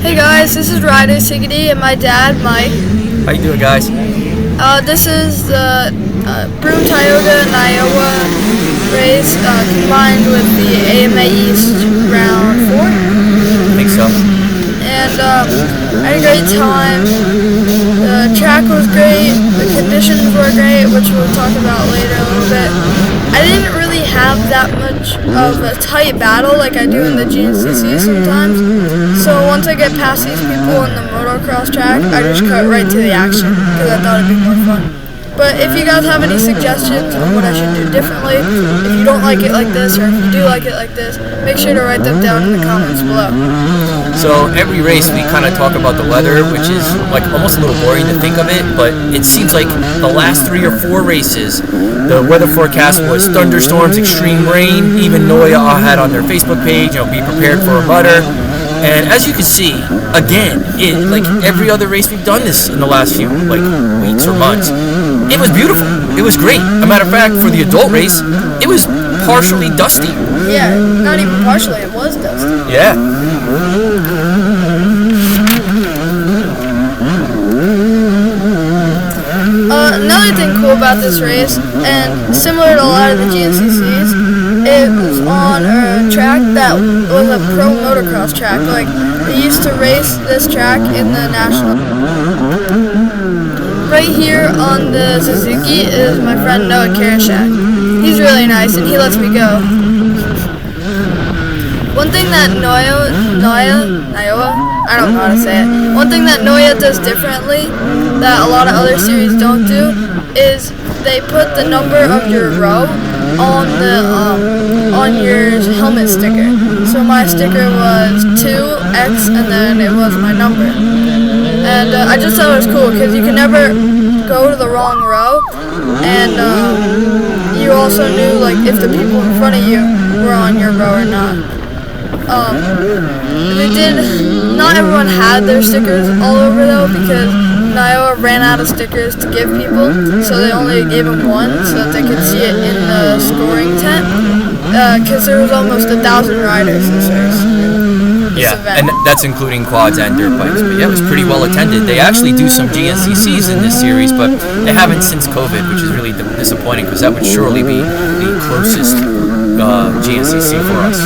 Hey guys, this is Ryder Sigety and my dad, Mike. How you doing, guys? This is the Broom Tioga NYOA race combined with the AMA East round 4. I think so. And I had a great time. The track was great, the conditions were great, which we'll talk about later a little bit. I didn't really have that much of a tight battle like I do in the GNCC sometimes. So once I get past these people on the motocross track, I just cut right to the action because I thought it'd be more fun. But if you guys have any suggestions on what I should do differently, if you don't like it like this or if you do like it like this, make sure to write them down in the comments below. So every race we kind of talk about the weather, which is like almost a little boring to think of it, but it seems like the last 3 or 4 races, the weather forecast was thunderstorms, extreme rain. Even NYOA had on their Facebook page, be prepared for a mutter. And as you can see, again, like every other race we've done this in the last few weeks or months, it was beautiful. It was great. As a matter of fact, for the adult race, it was partially dusty. Yeah, not even partially, it was dusty. Yeah. Another thing cool about this race, and similar to a lot of the GNCCs, it was on a track that was a pro motocross track. Like, they used to race this track in the national. Right here on the Suzuki is my friend Noah Karashak. He's really nice and he lets me go. One thing that NYOA, I don't know how to say it. One thing that NYOA does differently that a lot of other series don't do is they put the number of your row on the on your helmet sticker. So my sticker was 2X and then it was my number. And I just thought it was cool because you can never go to the wrong row, and you also knew like if the people in front of you were on your row or not. Not everyone had their stickers all over though, because NYOA ran out of stickers to give people, so they only gave them one so that they could see it in the scoring tent, because there was almost 1,000 riders this race. Yeah, and that's including quads and dirt bikes. But yeah, it was pretty well attended. They actually do some GNCCs in this series, but they haven't since COVID, which is really disappointing because that would surely be the closest GNCC for us.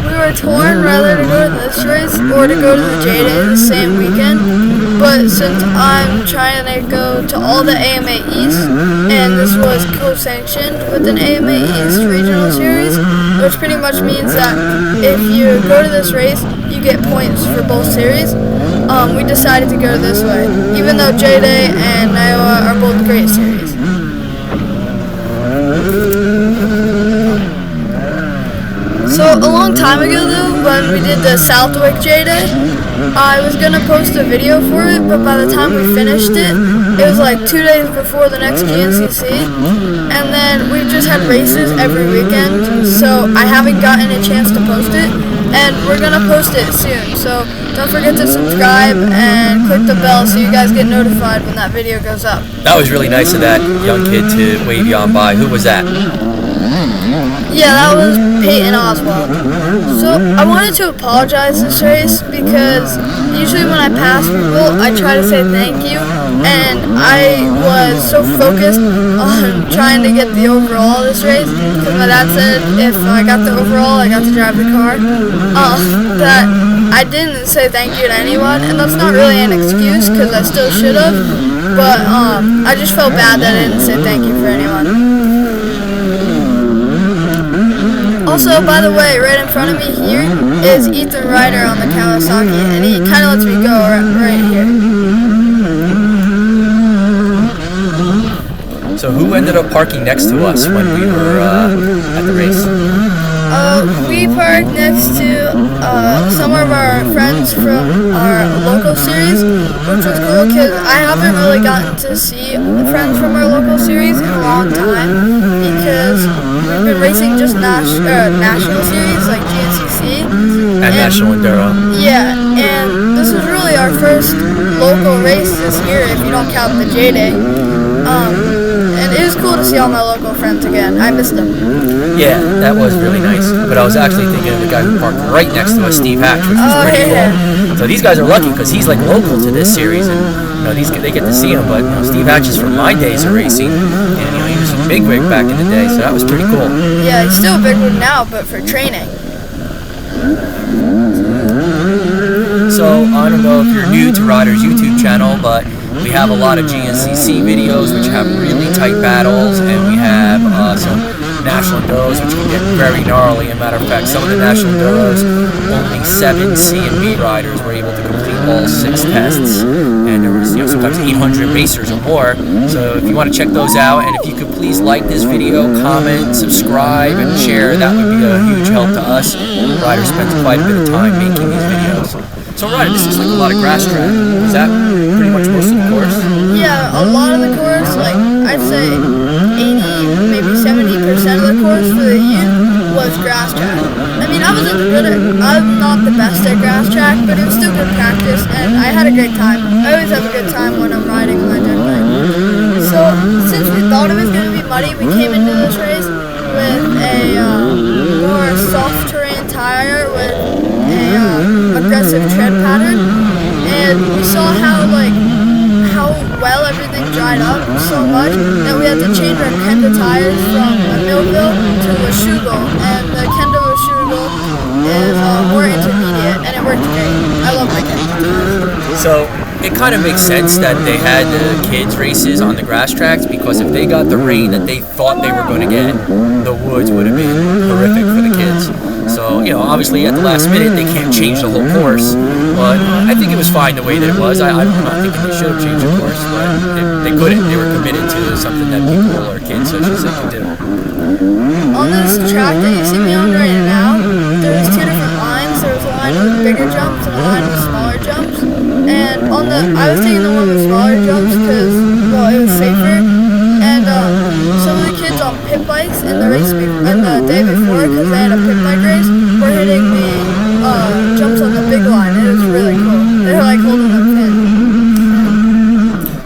We were torn whether to go to this race or to go to the J-Day the same weekend, but since I'm trying to go to all the AMA East, and this was co-sanctioned with an AMA East regional series, which pretty much means that if you go to this race, you get points for both series, we decided to go this way, even though J-Day and NYOA are both great series. So a long time ago though, when we did the Southwick J-Day, I was going to post a video for it, but by the time we finished it, it was like 2 days before the next GNCC, and then we've just had races every weekend, so I haven't gotten a chance to post it, and we're going to post it soon, so don't forget to subscribe and click the bell so you guys get notified when that video goes up. That was really nice of that young kid to wave you on by. Who was that? Yeah, that was Peyton Oswald. So I wanted to apologize this race because usually when I pass people, I try to say thank you, and I was so focused on trying to get the overall this race because my dad said if I got the overall, I got to drive the car, that I didn't say thank you to anyone, and that's not really an excuse because I still should have, but I just felt bad that I didn't say thank you for anyone. Also, by the way, right in front of me here is Ethan Ryder on the Kawasaki, and he kind of lets me go right here. So who ended up parking next to us when we were at the race? We parked next to some of our friends from our local series, which was cool because I haven't really gotten to see friends from our local series in a long time because we've been racing just national series like GNCC And National Enduro. Yeah, and this was really our first local race this year if you don't count the J-Day. And it was cool to see all my local friends again. I missed them. Yeah, that was really nice. But I was actually thinking of the guy who parked right next to us, Steve Hatch, which was pretty cool. So these guys are lucky because he's like local to this series, and they get to see him. But Steve Hatch is from my days of racing, and he was a bigwig back in the day, so that was pretty cool. Yeah, he's still a bigwig now, but for training. So I don't know if you're new to Ryder's YouTube channel, but we have a lot of GNCC videos which have really tight battles, and we have some national enduros which can get very gnarly. As a matter of fact, some of the national enduros, only 7 C and B riders were able to complete all 6 tests, and there was sometimes 800 racers or more. So if you want to check those out, and if you could please like this video, comment, subscribe, and share, that would be a huge help to us. Ryder spends quite a bit of time making these videos. So Ryder, this is like a lot of grass track. Is that pretty much most of the course? Yeah, a lot of the course, like I'd say 80, maybe 70% of the course for the youth was grass track. I mean, I'm not the best at grass track, but it was still good practice, and I had a great time. I always have a good time when I'm riding my dirt bike. So since we thought it was going to be muddy, we came into this race with a more soft terrain tire with a aggressive tread pattern, and we saw how well everything dried up so much that we had to change our Kenda tires from a Millville to a Schugal, and the Kenda Schugal is more intermediate, and it worked great. I love my Kenda tires. So it kind of makes sense that they had the kids races on the grass tracks, because if they got the rain that they thought they were going to get, the woods would have been horrific for the kids. So, obviously at the last minute they can't change the whole course, but I think it was fine the way that it was. I'm not thinking they should have changed the course, but they couldn't. They were committed to something that people or kids such as they could do. On this track that you see me on right now, there's 2 different lines. There was a line with bigger jumps and a line with smaller jumps. And I was taking the one with smaller jumps because, it was safer. And some of the kids on pit bikes in the race and the day before, because they had a pit bike race, were hitting the jumps on the big line. It was really cool. They were like holding them in.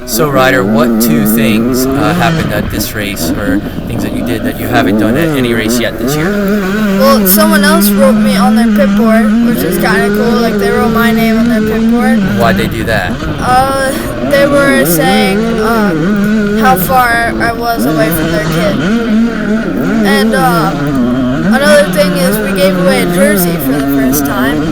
So Ryder, what 2 things happened at this race, or things that you did that you haven't done at any race yet this year? Well, someone else wrote me on their pit board, which is kind of cool. Like, they wrote my name on their pit board. Why'd they do that? They were saying how far I was away from their kid. And another thing is we gave away a jersey for the first time.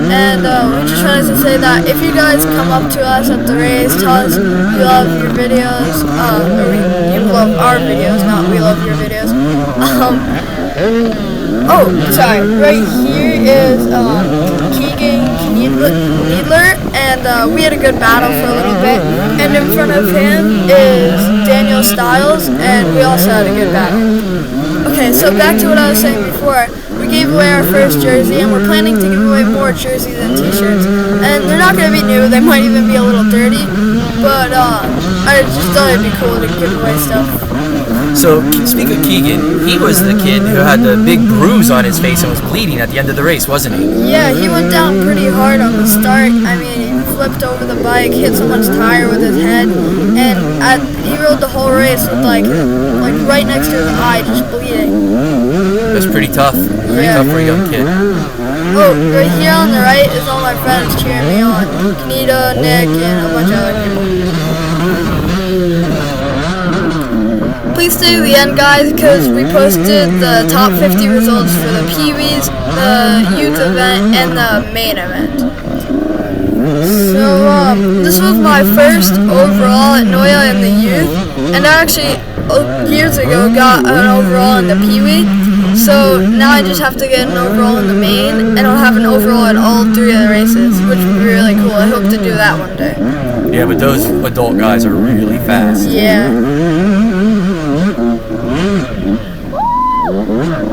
And we just wanted to say that if you guys come up to us at the race, tell us you love your videos, or you love our videos, not we love your videos. Sorry, right here is Keegan Needler, and we had a good battle for a little bit. And in front of him is Daniel Stiles, and we also had a good battle. Okay, so back to what I was saying before. We gave away our first jersey, and we're planning to give away more jerseys and t-shirts. And they're not going to be new, they might even be a little dirty, but I just thought it'd be cool to give away stuff. So, speaking of Keegan, he was the kid who had the big bruise on his face and was bleeding at the end of the race, wasn't he? Yeah, he went down pretty hard on the start. I mean, he flipped over the bike, hit someone's tire with his head, and he rode the whole race with like right next to his eye, just bleeding. That's pretty tough. Pretty tough for a young kid. Oh, right here on the right is all my friends cheering me on. Kanita, Nick, and a bunch of other people. Please stay to the end, guys, because we posted the top 50 results for the Pee-wees, the youth event, and the main event. So, this was my first overall at NYOA in the youth, and I actually, years ago, got an overall in the Pee-wee. So now I just have to get an overall in the main, and I'll have an overall in all 3 of the races, which would be really cool. I hope to do that one day. Yeah, but those adult guys are really fast. Yeah.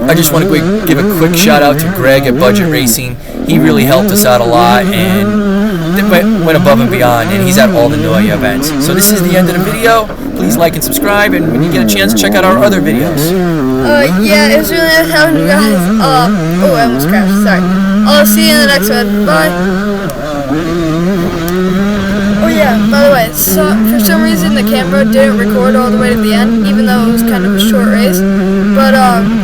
I just want to give a quick shout out to Greg at Budget Racing. He really helped us out a lot and went above and beyond, and he's at all the NYOA events. So this is the end of the video. Please like and subscribe, and when you get a chance, check out our other videos. Yeah, it was really nice having you guys. Oh, I almost crashed. Sorry. I'll see you in the next one. Bye. Oh yeah, by the way, so for some reason the camera didn't record all the way to the end, even though it was kind of a short race. But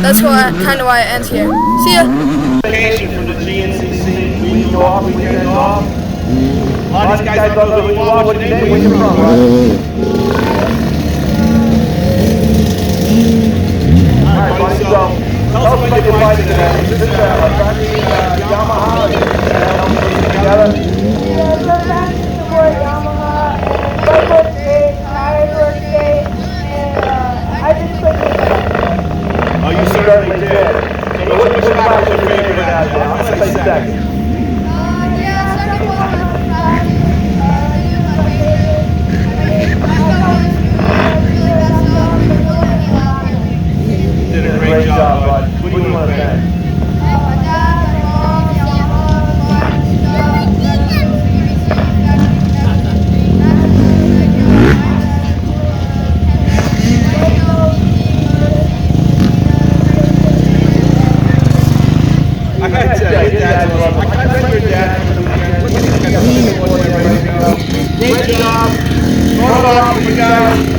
that's why it ends here. See ya. From the GNCC, we go off, we get off. A lot of these guys don't know who you are, what your name, where you're from, right? Alright, buddy, so tell us about your bike today. Is this a factory Yamaha? Together? Yeah, so that's the Yamaha, and bike works great, tires work great, and I just put it in. Oh, you certainly did. So which battle is your favorite out there? I'm going to say second. Yeah, second one was fast. This is my favorite. Really messed up, but don't let me laugh. You did a great job, bud. What do you want to thank? My dad, my mom, Yamaha, I gotta tell you, your dad's love. I gotta thank your dad for the weekend. Look at this guy. Great job. Hold on, you guys.